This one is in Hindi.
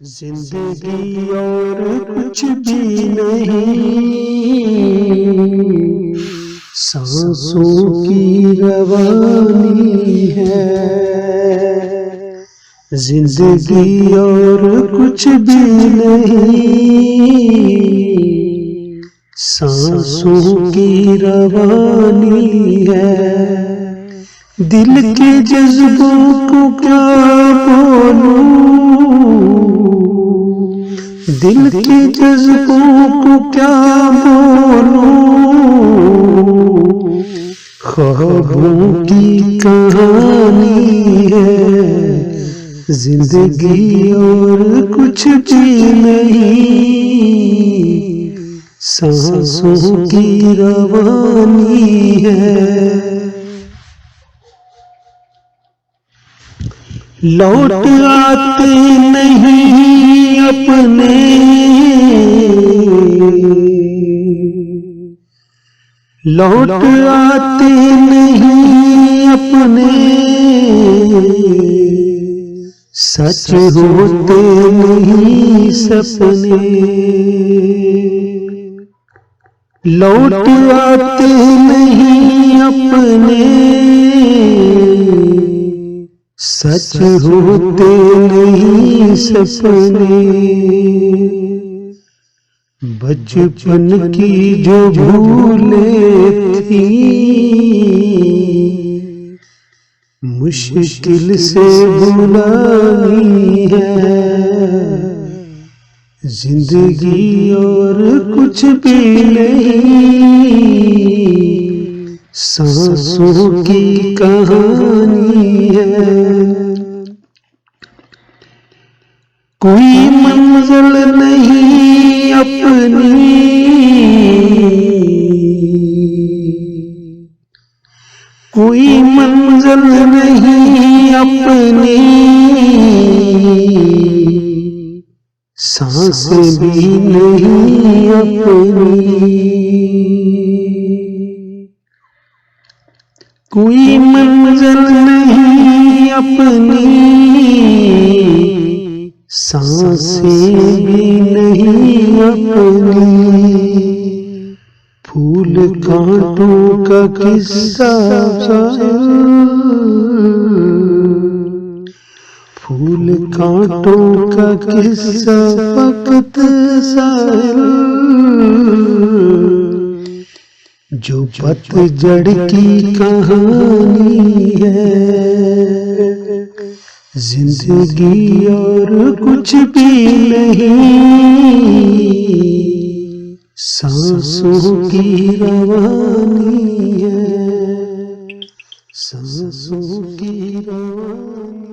जिंदगी और कुछ भी नहीं, सांसों की रवानी है। जिंदगी और कुछ भी नहीं, सांसों की रवानी है। दिल के जज्बों को क्या बोलूं, दिल के जज्बों को क्या बोलूं, ख्वाबों की कहानी है। जिंदगी और कुछ भी नहीं, सांसों की रवानी है। लौट आते नहीं अपने, लौट आते नहीं अपने, सच होते नहीं सपने। लौट आते नहीं अपने, सच होते नहीं सपने। बचपन की जो भूलें थी, मुश्किल से भुलानी है। जिंदगी और कुछ भी नहीं, सांसों की कहानी है। कोई मंजिल नहीं अपनी, कोई मंजिल नहीं अपनी, सांसें भी नहीं अपनी। कोई मंजिल नहीं अपनी, सांसें भी नहीं अपनी। फूल कांटों का किस्सा, फूल कांटों का किस्सा वक्त साहिल, जो पतझड़ की कहानी है। जिंदगी और कुछ भी नहीं, सांसों की रवानी है। सांसों की रवानी।